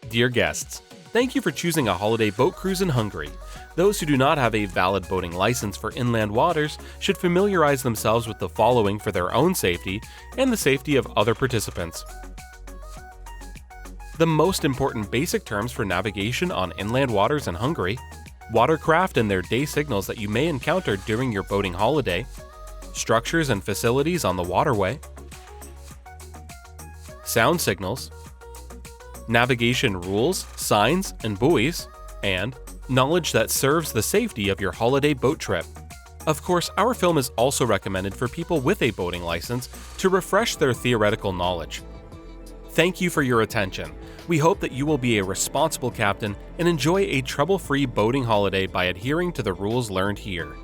Dear guests, thank you for choosing a holiday boat cruise in Hungary. Those who do not have a valid boating license for inland waters should familiarize themselves with the following for their own safety and the safety of other participants. The most important basic terms for navigation on inland waters in Hungary, watercraft and their day signals that you may encounter during your boating holiday, structures and facilities on the waterway, sound signals, navigation rules, signs, and buoys, and knowledge that serves the safety of your holiday boat trip. Of course, our film is also recommended for people with a boating license to refresh their theoretical knowledge. Thank you for your attention. We hope that you will be a responsible captain and enjoy a trouble-free boating holiday by adhering to the rules learned here.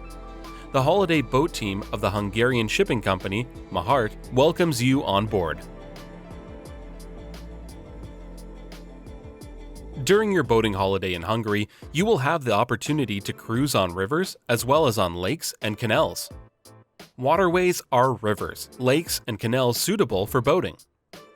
The holiday boat team of the Hungarian shipping company, Mahart, welcomes you on board. During your boating holiday in Hungary, you will have the opportunity to cruise on rivers as well as on lakes and canals. Waterways are rivers, lakes, and canals suitable for boating.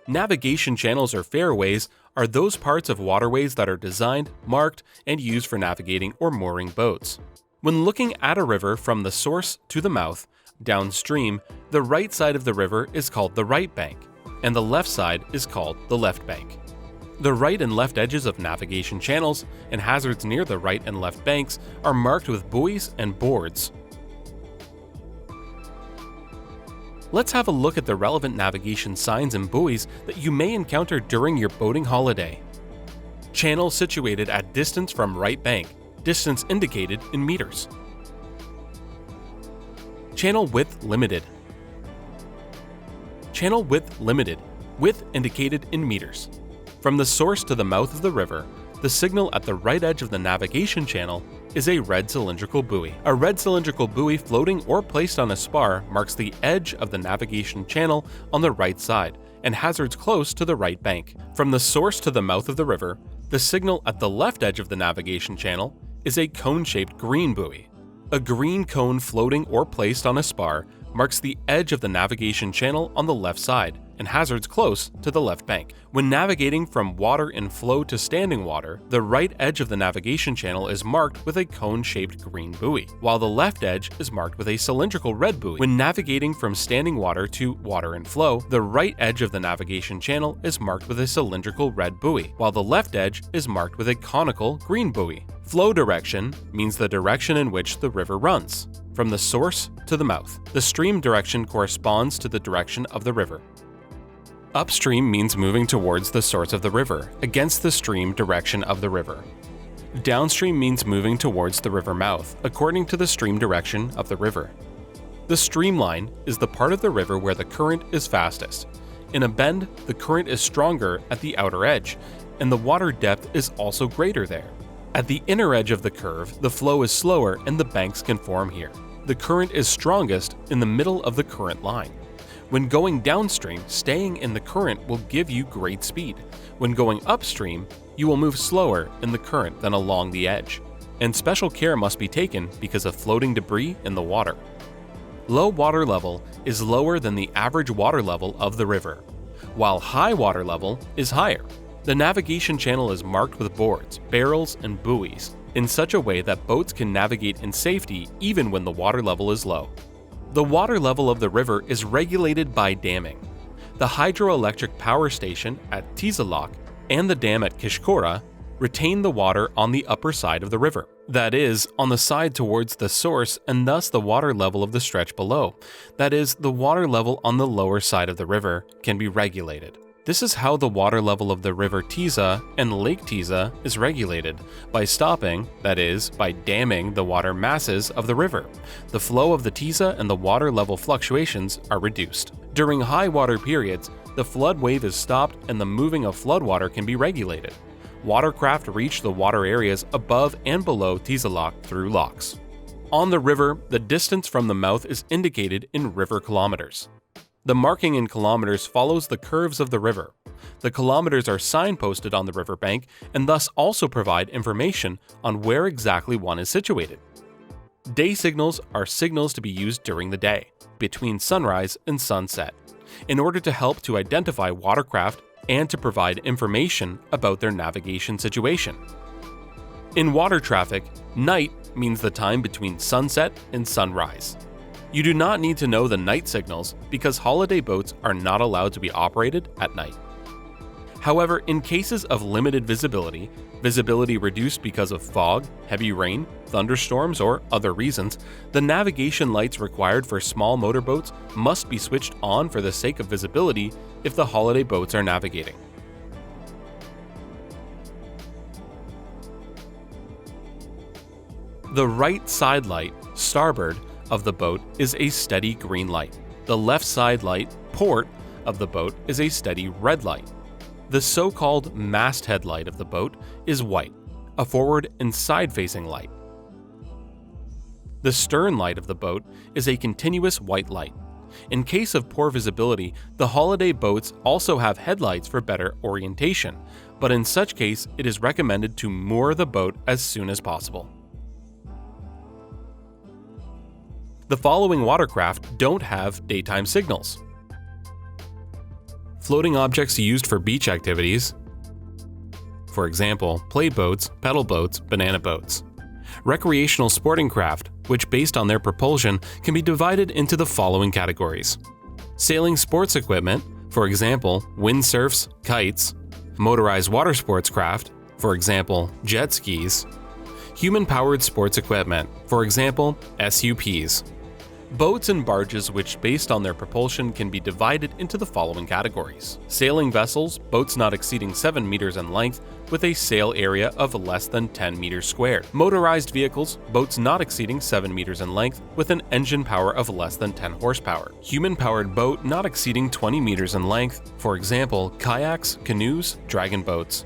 Navigation channels or fairways are those parts of waterways that are designed, marked, and used for navigating or mooring boats. When looking at a river from the source to the mouth, downstream, the right side of the river is called the right bank, and the left side is called the left bank. The right and left edges of navigation channels and hazards near the right and left banks are marked with buoys and boards. Let's have a look at the relevant navigation signs and buoys that you may encounter during your boating holiday. Channel situated at distance from right bank, distance indicated in meters. Channel width limited. Channel width limited, width indicated in meters. From the source to the mouth of the river, the signal at the right edge of the navigation channel is a red cylindrical buoy. A red cylindrical buoy floating or placed on a spar marks the edge of the navigation channel on the right side and hazards close to the right bank. From the source to the mouth of the river, the signal at the left edge of the navigation channel is a cone-shaped green buoy. A green cone floating or placed on a spar marks the edge of the navigation channel on the left side and hazards close to the left bank. When navigating from water in flow to standing water, the right edge of the navigation channel is marked with a cone-shaped green buoy, while the left edge is marked with a cylindrical red buoy. When navigating from standing water to water in flow, the right edge of the navigation channel is marked with a cylindrical red buoy, while the left edge is marked with a conical green buoy. Flow direction means the direction in which the river runs, from the source to the mouth. The stream direction corresponds to the direction of the river. Upstream means moving towards the source of the river, against the stream direction of the river. Downstream means moving towards the river mouth, according to the stream direction of the river. The streamline is the part of the river where the current is fastest. In a bend, the current is stronger at the outer edge, and the water depth is also greater there. At the inner edge of the curve, the flow is slower and the banks can form here. The current is strongest in the middle of the current line. When going downstream, staying in the current will give you great speed. When going upstream, you will move slower in the current than along the edge. And special care must be taken because of floating debris in the water. Low water level is lower than the average water level of the river, while high water level is higher. The navigation channel is marked with boards, barrels, and buoys in such a way that boats can navigate in safety even when the water level is low. The water level of the river is regulated by damming. The hydroelectric power station at Tizalak and the dam at Kiskora retain the water on the upper side of the river. That is, on the side towards the source and thus the water level of the stretch below. That is, the water level on the lower side of the river can be regulated. This is how the water level of the river Tiza and Lake Tiza is regulated, by stopping, that is, by damming the water masses of the river. The flow of the Tiza and the water level fluctuations are reduced. During high water periods, the flood wave is stopped and the moving of floodwater can be regulated. Watercraft reach the water areas above and below Tizalak through locks. On the river, the distance from the mouth is indicated in river kilometers. The marking in kilometers follows the curves of the river. The kilometers are signposted on the riverbank and thus also provide information on where exactly one is situated. Day signals are signals to be used during the day, between sunrise and sunset, in order to help to identify watercraft and to provide information about their navigation situation. In water traffic, night means the time between sunset and sunrise. You do not need to know the night signals because holiday boats are not allowed to be operated at night. However, in cases of limited visibility, visibility reduced because of fog, heavy rain, thunderstorms, or other reasons, the navigation lights required for small motorboats must be switched on for the sake of visibility if the holiday boats are navigating. The right side light, starboard, of the boat is a steady green light. The left side light, port, of the boat is a steady red light. The so-called masthead light of the boat is white, a forward and side-facing light. The stern light of the boat is a continuous white light. In case of poor visibility, the holiday boats also have headlights for better orientation, but in such case, it is recommended to moor the boat as soon as possible. The following watercraft don't have daytime signals. Floating objects used for beach activities, for example, play boats, pedal boats, banana boats. Recreational sporting craft, which based on their propulsion can be divided into the following categories. Sailing sports equipment, for example, windsurfs, kites. Motorized water sports craft, for example, jet skis. Human-powered sports equipment, for example, SUPs. Boats and barges which based on their propulsion can be divided into the following categories. Sailing vessels, boats not exceeding 7 meters in length with a sail area of less than 10 meters squared. Motorized vehicles, boats not exceeding 7 meters in length with an engine power of less than 10 horsepower. Human-powered boat not exceeding 20 meters in length, for example, kayaks, canoes, dragon boats.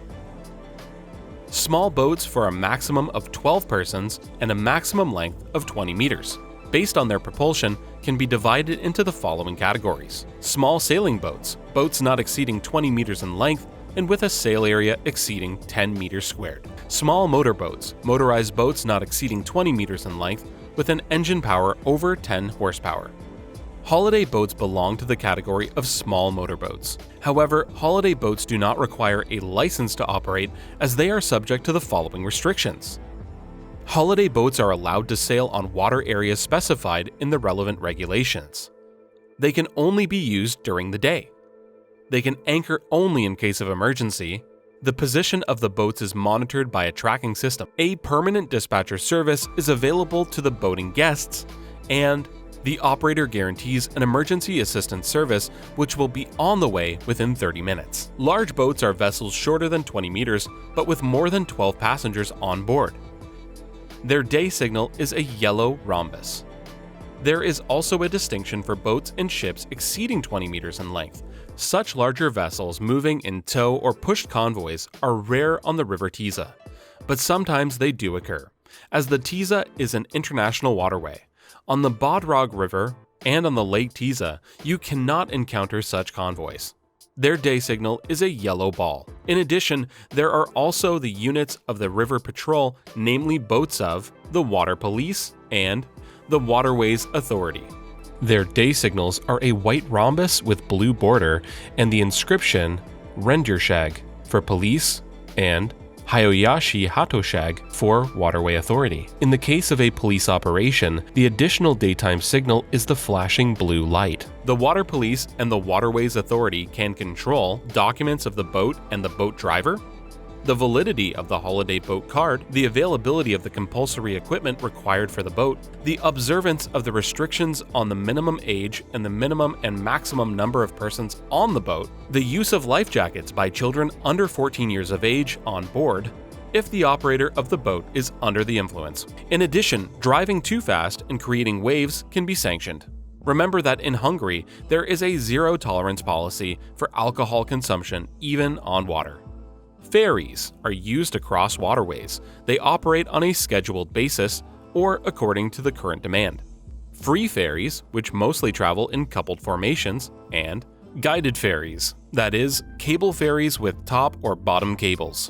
Small boats for a maximum of 12 persons and a maximum length of 20 meters. Based on their propulsion, can be divided into the following categories. Small sailing boats, boats not exceeding 20 meters in length and with a sail area exceeding 10 meters squared. Small motorboats, motorized boats not exceeding 20 meters in length with an engine power over 10 horsepower. Holiday boats belong to the category of small motorboats. However, holiday boats do not require a license to operate as they are subject to the following restrictions. Holiday boats are allowed to sail on water areas specified in the relevant regulations. They can only be used during the day. They can anchor only in case of emergency. The position of the boats is monitored by a tracking system. A permanent dispatcher service is available to the boating guests, and the operator guarantees an emergency assistance service which will be on the way within 30 minutes. Large boats are vessels shorter than 20 meters but with more than 12 passengers on board. Their day signal is a yellow rhombus. There is also a distinction for boats and ships exceeding 20 meters in length. Such larger vessels moving in tow or pushed convoys are rare on the River Tisa, but sometimes they do occur, as the Tisa is an international waterway. On the Bodrog River and on the Lake Tisa, you cannot encounter such convoys. Their day signal is a yellow ball. In addition, there are also the units of the River Patrol, namely boats of the Water Police and the Waterways Authority. Their day signals are a white rhombus with blue border and the inscription Rendershag for police and Hayashi Hatoshag for Waterway Authority. In the case of a police operation, the additional daytime signal is the flashing blue light. The Water Police and the Waterways Authority can control documents of the boat and the boat driver, the validity of the holiday boat card, the availability of the compulsory equipment required for the boat, the observance of the restrictions on the minimum age and the minimum and maximum number of persons on the boat, the use of life jackets by children under 14 years of age on board, if the operator of the boat is under the influence. In addition, driving too fast and creating waves can be sanctioned. Remember that in Hungary, there is a zero-tolerance policy for alcohol consumption even on water. Ferries are used to cross waterways. They operate on a scheduled basis or according to the current demand. Free ferries, which mostly travel in coupled formations, and guided ferries, that is, cable ferries with top or bottom cables.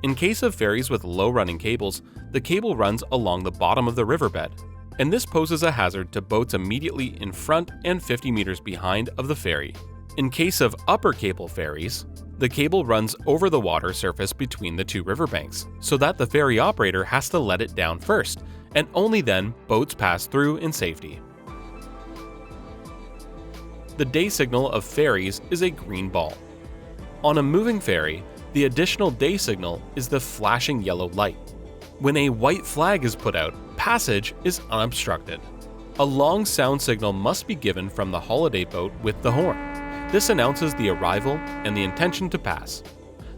In case of ferries with low running cables, the cable runs along the bottom of the riverbed. and this poses a hazard to boats immediately in front and 50 meters behind of the ferry. In case of upper cable ferries, the cable runs over the water surface between the two riverbanks, so that the ferry operator has to let it down first, and only then boats pass through in safety. The day signal of ferries is a green ball. On a moving ferry, the additional day signal is the flashing yellow light. When a white flag is put out, passage is unobstructed. A long sound signal must be given from the holiday boat with the horn. This announces the arrival and the intention to pass.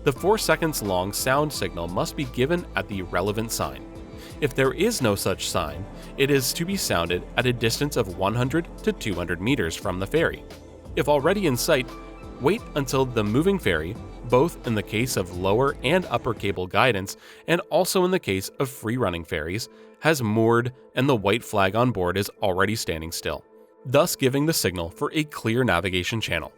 The 4 seconds long sound signal must be given at the relevant sign. If there is no such sign, it is to be sounded at a distance of 100 to 200 meters from the ferry. If already in sight, wait until the moving ferry, both in the case of lower and upper cable guidance and also in the case of free-running ferries, has moored and the white flag on board is already standing still, thus giving the signal for a clear navigation channel.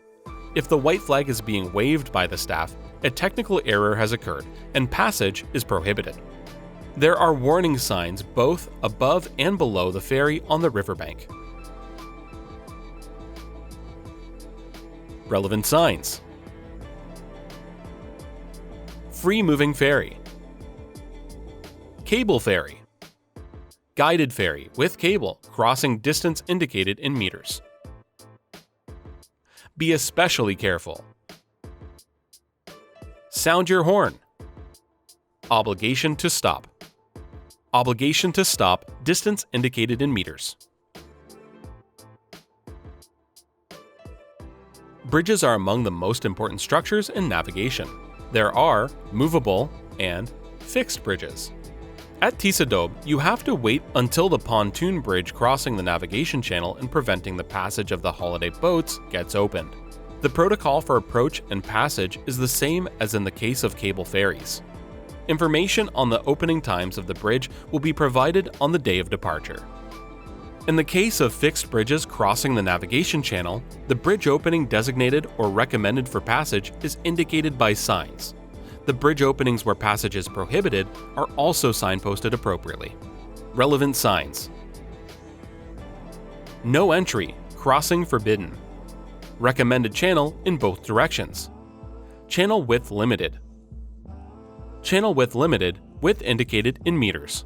If the white flag is being waved by the staff, a technical error has occurred and passage is prohibited. There are warning signs both above and below the ferry on the riverbank. Relevant signs: free-moving ferry, cable ferry, guided ferry with cable crossing distance indicated in meters. Be especially careful. Sound your horn. Obligation to stop. Obligation to stop, distance indicated in meters. Bridges are among the most important structures in navigation. There are movable and fixed bridges. At Tisadob, you have to wait until the pontoon bridge crossing the navigation channel and preventing the passage of the holiday boats gets opened. The protocol for approach and passage is the same as in the case of cable ferries. Information on the opening times of the bridge will be provided on the day of departure. In the case of fixed bridges crossing the navigation channel, the bridge opening designated or recommended for passage is indicated by signs. The bridge openings where passage is prohibited are also signposted appropriately. Relevant signs: no entry, crossing forbidden. Recommended channel in both directions. Channel width limited. Channel width limited, width indicated in meters.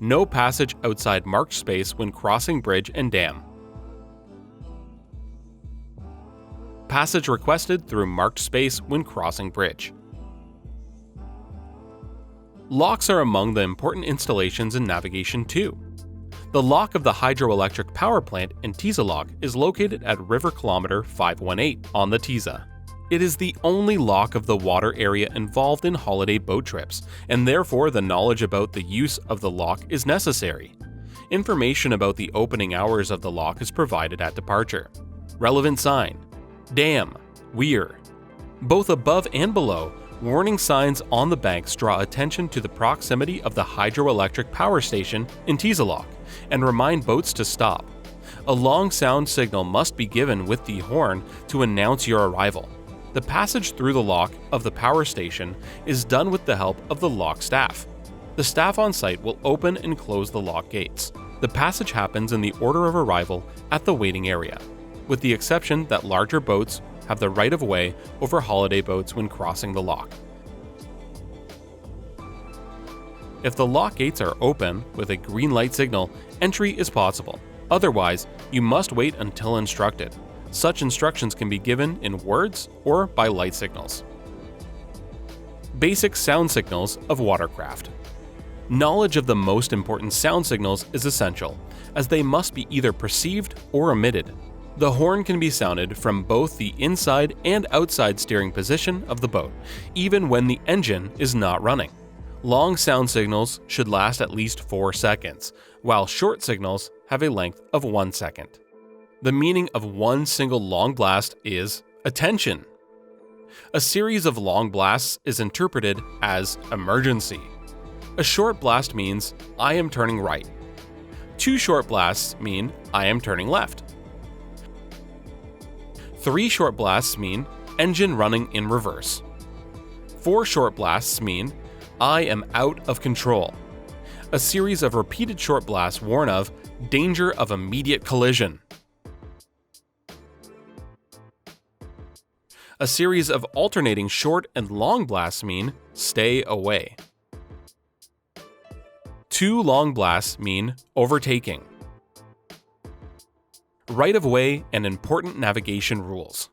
No passage outside marked space when crossing bridge and dam. Passage requested through marked space when crossing bridge. Locks are among the important installations in navigation too. The lock of the hydroelectric power plant in Tisa Lock is located at River Kilometer 518 on the Tisa. It is the only lock of the water area involved in holiday boat trips, and therefore the knowledge about the use of the lock is necessary. Information about the opening hours of the lock is provided at departure. Relevant sign: dam, weir. Both above and below, warning signs on the banks draw attention to the proximity of the hydroelectric power station in Tisa Lock and remind boats to stop. A long sound signal must be given with the horn to announce your arrival. The passage through the lock of the power station is done with the help of the lock staff. The staff on site will open and close the lock gates. The passage happens in the order of arrival at the waiting area, with the exception that larger boats have the right of way over holiday boats when crossing the lock. If the lock gates are open with a green light signal, entry is possible. Otherwise, you must wait until instructed. Such instructions can be given in words or by light signals. Basic sound signals of watercraft. Knowledge of the most important sound signals is essential, as they must be either perceived or omitted. The horn can be sounded from both the inside and outside steering position of the boat, even when the engine is not running. Long sound signals should last at least 4 seconds, while short signals have a length of 1 second. The meaning of one single long blast is attention. A series of long blasts is interpreted as emergency. A short blast means I am turning right. 2 short blasts mean I am turning left. 3 short blasts mean engine running in reverse. 4 short blasts mean I am out of control. A series of repeated short blasts warn of danger of immediate collision. A series of alternating short and long blasts mean stay away. 2 long blasts mean overtaking. Right-of-way and important navigation rules.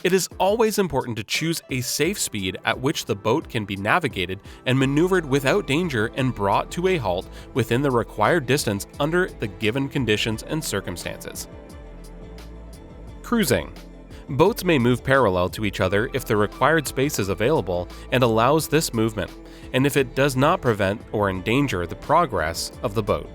It is always important to choose a safe speed at which the boat can be navigated and maneuvered without danger and brought to a halt within the required distance under the given conditions and circumstances. Cruising. Boats may move parallel to each other if the required space is available and allows this movement, and if it does not prevent or endanger the progress of the boat.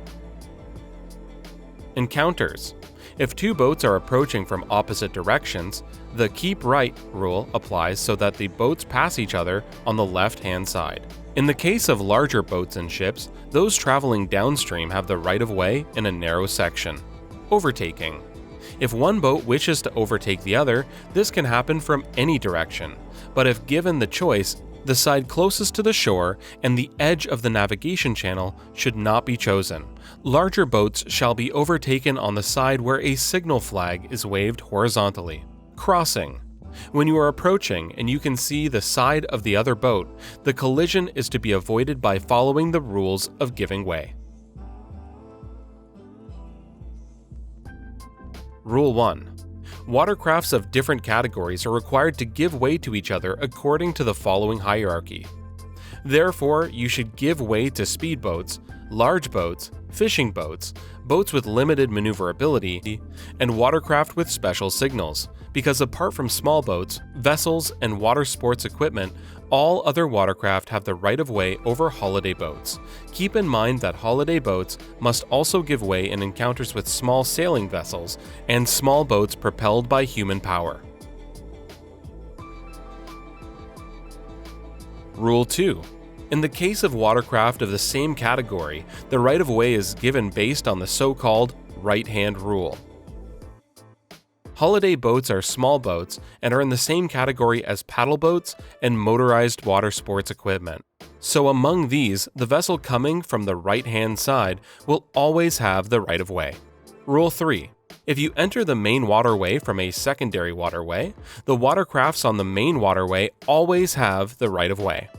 Encounters. If 2 boats are approaching from opposite directions, the keep right rule applies so that the boats pass each other on the left-hand side. In the case of larger boats and ships, those traveling downstream have the right-of-way in a narrow section. Overtaking. If one boat wishes to overtake the other, this can happen from any direction, but if given the choice, the side closest to the shore and the edge of the navigation channel should not be chosen. Larger boats shall be overtaken on the side where a signal flag is waved horizontally. Crossing. When you are approaching and you can see the side of the other boat, the collision is to be avoided by following the rules of giving way. Rule 1. Watercrafts of different categories are required to give way to each other according to the following hierarchy. Therefore, you should give way to speedboats, large boats, fishing boats, boats with limited maneuverability, and watercraft with special signals, because apart from small boats, vessels, and water sports equipment, all other watercraft have the right-of-way over holiday boats. Keep in mind that holiday boats must also give way in encounters with small sailing vessels and small boats propelled by human power. Rule 2. In the case of watercraft of the same category, the right-of-way is given based on the so-called right-hand rule. Holiday boats are small boats and are in the same category as paddle boats and motorized water sports equipment. So among these, the vessel coming from the right-hand side will always have the right-of-way. Rule 3. If you enter the main waterway from a secondary waterway, the watercrafts on the main waterway always have the right-of-way.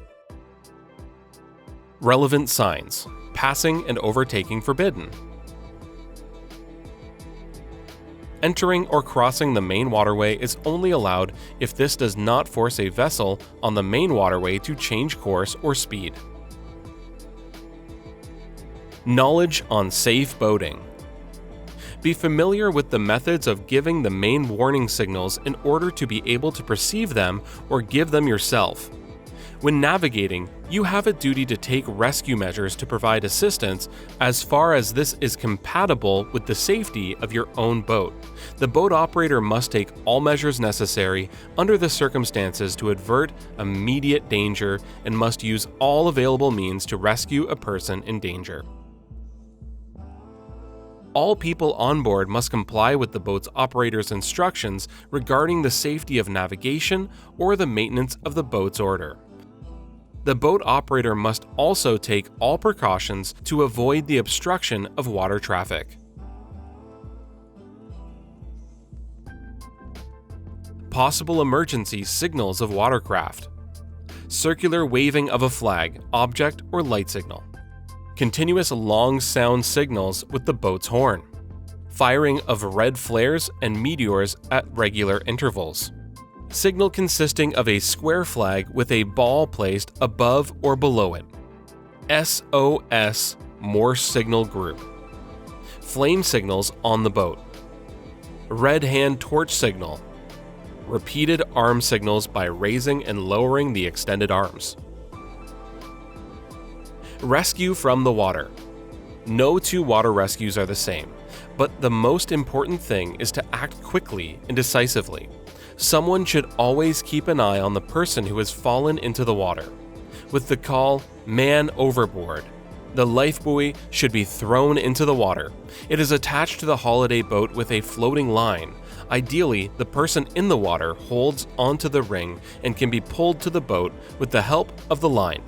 Relevant signs. Passing and overtaking forbidden. Entering or crossing the main waterway is only allowed if this does not force a vessel on the main waterway to change course or speed. Knowledge on safe boating. Be familiar with the methods of giving the main warning signals in order to be able to perceive them or give them yourself. When navigating, you have a duty to take rescue measures to provide assistance as far as this is compatible with the safety of your own boat. The boat operator must take all measures necessary under the circumstances to avert immediate danger and must use all available means to rescue a person in danger. All people on board must comply with the boat's operator's instructions regarding the safety of navigation or the maintenance of the boat's order. The boat operator must also take all precautions to avoid the obstruction of water traffic. Possible emergency signals of watercraft. Circular waving of a flag, object, or light signal. Continuous long sound signals with the boat's horn. Firing of red flares and meteors at regular intervals. Signal consisting of a square flag with a ball placed above or below it. SOS Morse signal group. Flame signals on the boat. Red hand torch signal. Repeated arm signals by raising and lowering the extended arms. Rescue from the water. No 2 water rescues are the same, but the most important thing is to act quickly and decisively. Someone should always keep an eye on the person who has fallen into the water. With the call, "Man overboard," the life buoy should be thrown into the water. It is attached to the holiday boat with a floating line. Ideally, the person in the water holds onto the ring and can be pulled to the boat with the help of the line.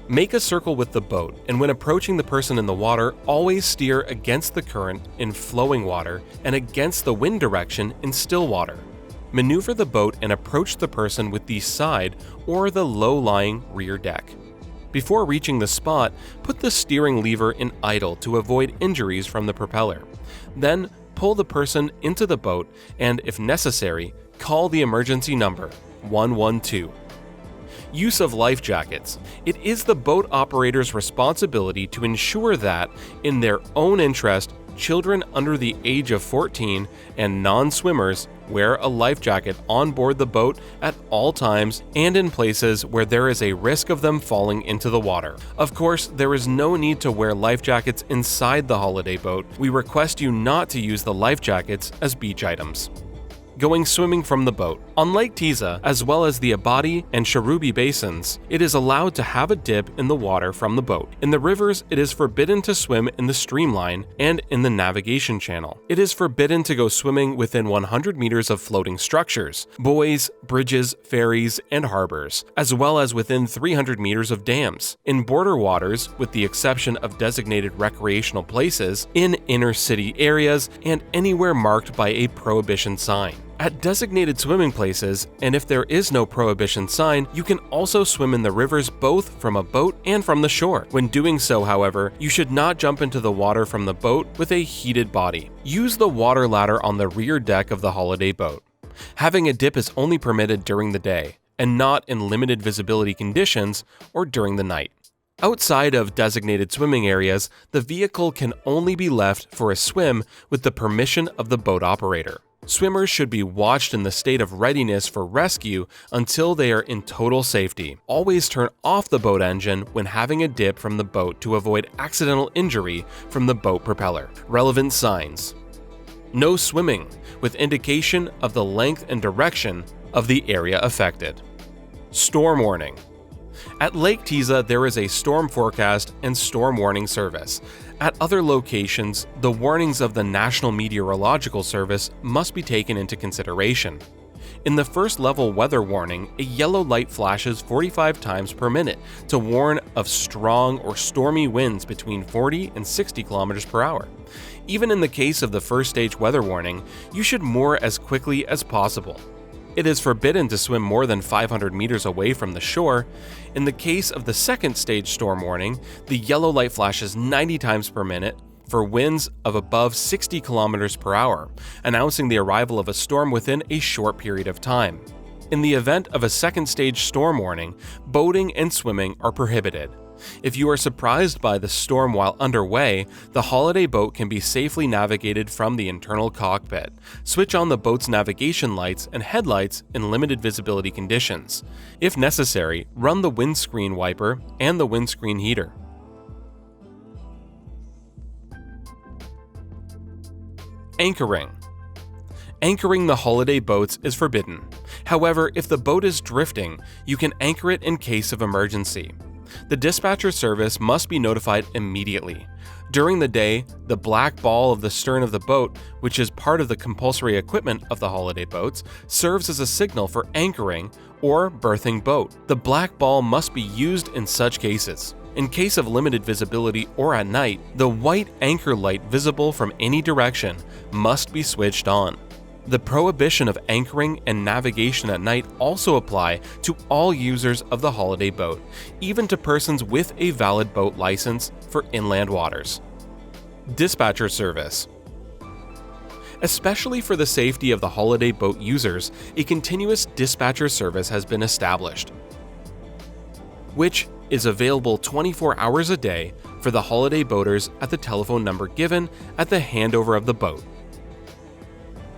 Make a circle with the boat, and when approaching the person in the water, always steer against the current in flowing water and against the wind direction in still water. Maneuver the boat and approach the person with the side or the low-lying rear deck. Before reaching the spot, put the steering lever in idle to avoid injuries from the propeller. Then, pull the person into the boat and, if necessary, call the emergency number 112. Use of life jackets. It is the boat operator's responsibility to ensure that, in their own interest, children under the age of 14 and non-swimmers wear a life jacket on board the boat at all times and in places where there is a risk of them falling into the water. Of course, there is no need to wear life jackets inside the holiday boat. We request you not to use the life jackets as beach items. Going swimming from the boat. On Lake Tiza, as well as the Abadi and Sharubi basins, it is allowed to have a dip in the water from the boat. In the rivers, it is forbidden to swim in the streamline and in the navigation channel. It is forbidden to go swimming within 100 meters of floating structures, buoys, bridges, ferries, and harbors, as well as within 300 meters of dams. In border waters, with the exception of designated recreational places, in inner city areas, and anywhere marked by a prohibition sign. At designated swimming places, and if there is no prohibition sign, you can also swim in the rivers both from a boat and from the shore. When doing so, however, you should not jump into the water from the boat with a heated body. Use the water ladder on the rear deck of the holiday boat. Having a dip is only permitted during the day, and not in limited visibility conditions or during the night. Outside of designated swimming areas, the vehicle can only be left for a swim with the permission of the boat operator. Swimmers should be watched in the state of readiness for rescue until they are in total safety. Always turn off the boat engine when having a dip from the boat to avoid accidental injury from the boat propeller. Relevant signs. No swimming, with indication of the length and direction of the area affected. Storm warning. At Lake Tiza, there is a storm forecast and storm warning service. At other locations, the warnings of the National Meteorological Service must be taken into consideration. In the first level weather warning, a yellow light flashes 45 times per minute to warn of strong or stormy winds between 40 and 60 kilometers per hour. Even in the case of the first stage weather warning, you should moor as quickly as possible. It is forbidden to swim more than 500 meters away from the shore. In the case of the second stage storm warning, the yellow light flashes 90 times per minute for winds of above 60 kilometers per hour, announcing the arrival of a storm within a short period of time. In the event of a second stage storm warning, boating and swimming are prohibited. If you are surprised by the storm while underway, the holiday boat can be safely navigated from the internal cockpit. Switch on the boat's navigation lights and headlights in limited visibility conditions. If necessary, run the windscreen wiper and the windscreen heater. Anchoring. Anchoring the holiday boats is forbidden. However, if the boat is drifting, you can anchor it in case of emergency. The dispatcher service must be notified immediately. During the day, the black ball of the stern of the boat, which is part of the compulsory equipment of the holiday boats, serves as a signal for anchoring or berthing boat. The black ball must be used in such cases. In case of limited visibility or at night, the white anchor light visible from any direction must be switched on. The prohibition of anchoring and navigation at night also apply to all users of the holiday boat, even to persons with a valid boat license for inland waters. Dispatcher service. Especially for the safety of the holiday boat users, a continuous dispatcher service has been established, which is available 24 hours a day for the holiday boaters at the telephone number given at the handover of the boat.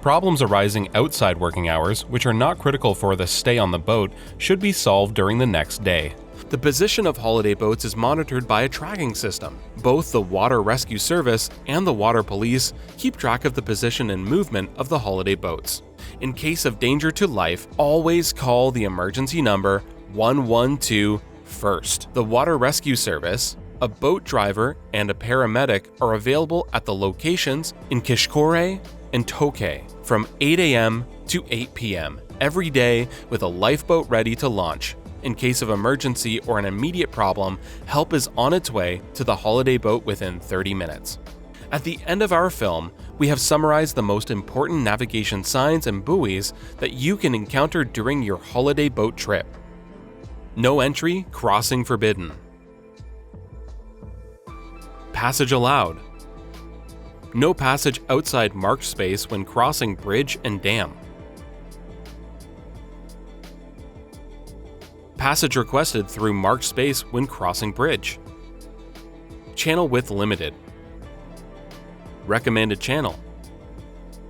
Problems arising outside working hours, which are not critical for the stay on the boat, should be solved during the next day. The position of holiday boats is monitored by a tracking system. Both the Water Rescue Service and the Water Police keep track of the position and movement of the holiday boats. In case of danger to life, always call the emergency number 112 first. The Water Rescue Service, a boat driver, and a paramedic are available at the locations in Kishkore and Tokay from 8 a.m. to 8 p.m. every day with a lifeboat ready to launch. In case of emergency or an immediate problem, help is on its way to the holiday boat within 30 minutes. At the end of our film, we have summarized the most important navigation signs and buoys that you can encounter during your holiday boat trip. No entry, crossing forbidden. Passage allowed. No passage outside marked space when crossing bridge and dam. Passage requested through marked space when crossing bridge. Channel width limited. Recommended channel.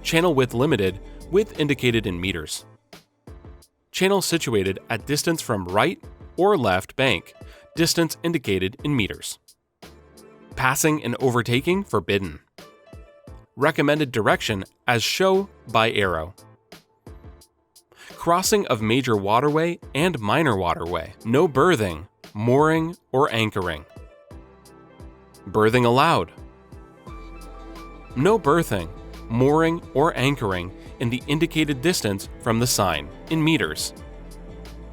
Channel width limited, width indicated in meters. Channel situated at distance from right or left bank, distance indicated in meters. Passing and overtaking forbidden. Recommended direction as shown by arrow. Crossing of major waterway and minor waterway. No berthing, mooring, or anchoring. Berthing allowed. No berthing, mooring, or anchoring in the indicated distance from the sign, in meters.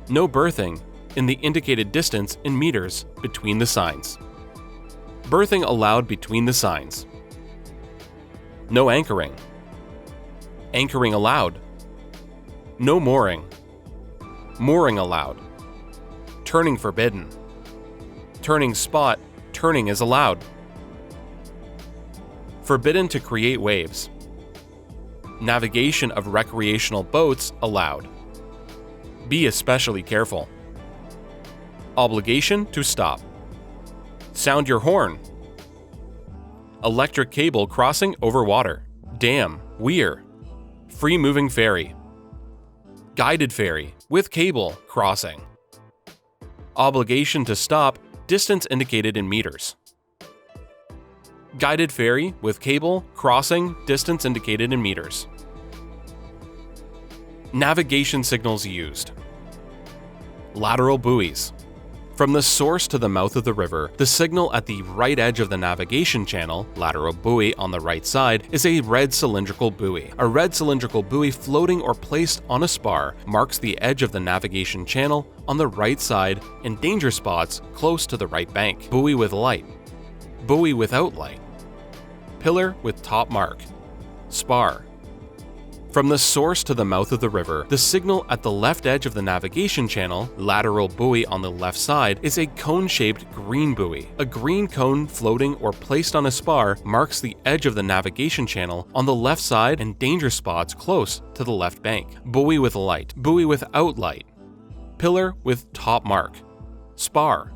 No berthing in the indicated distance in meters between the signs. Berthing allowed between the signs. No anchoring. Anchoring allowed. No mooring. Mooring allowed. Turning forbidden. Turning spot, turning is allowed. Forbidden to create waves. Navigation of recreational boats allowed. Be especially careful. Obligation to stop. Sound your horn. Electric cable crossing over water. Dam, weir. Free-moving ferry. Guided ferry with cable crossing. Obligation to stop, distance indicated in meters. Guided ferry with cable crossing, distance indicated in meters. Navigation signals used. Lateral buoys. From the source to the mouth of the river, the signal at the right edge of the navigation channel, lateral buoy on the right side, is a red cylindrical buoy. A red cylindrical buoy floating or placed on a spar marks the edge of the navigation channel on the right side in danger spots close to the right bank. Buoy with light. Buoy without light. Pillar with top mark. Spar. From the source to the mouth of the river, the signal at the left edge of the navigation channel, lateral buoy on the left side, is a cone-shaped green buoy. A green cone floating or placed on a spar marks the edge of the navigation channel on the left side and danger spots close to the left bank. Buoy with light. Buoy without light. Pillar with top mark. Spar.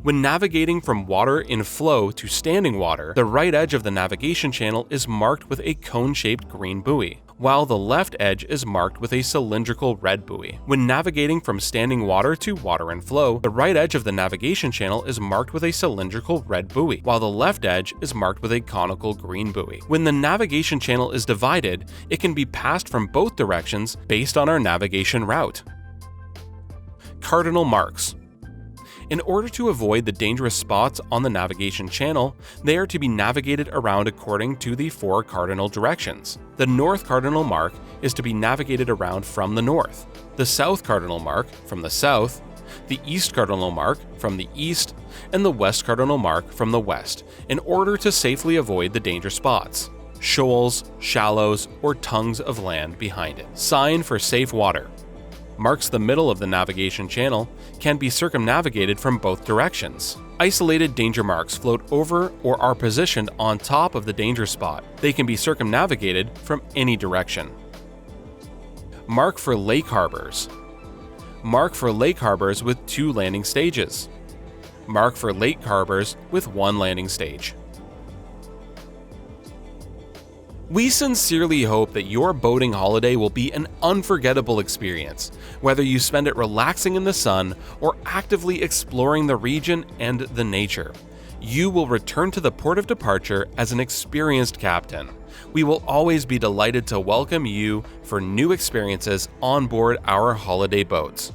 When navigating from water in flow to standing water, the right edge of the navigation channel is marked with a cone-shaped green buoy, while the left edge is marked with a cylindrical red buoy. When navigating from standing water to water in flow, the right edge of the navigation channel is marked with a cylindrical red buoy, while the left edge is marked with a conical green buoy. When the navigation channel is divided, it can be passed from both directions based on our navigation route. Cardinal marks. In order to avoid the dangerous spots on the navigation channel, they are to be navigated around according to the 4 cardinal directions. The north cardinal mark is to be navigated around from the north, the south cardinal mark from the south, the east cardinal mark from the east, and the west cardinal mark from the west, in order to safely avoid the danger spots, shoals, shallows, or tongues of land behind it. Sign for safe water. Marks the middle of the navigation channel, can be circumnavigated from both directions. Isolated danger marks float over or are positioned on top of the danger spot. They can be circumnavigated from any direction. Mark for lake harbors. Mark for lake harbors with 2 landing stages. Mark for lake harbors with 1 landing stage. We sincerely hope that your boating holiday will be an unforgettable experience, whether you spend it relaxing in the sun or actively exploring the region and the nature. You will return to the port of departure as an experienced captain. We will always be delighted to welcome you for new experiences on board our holiday boats.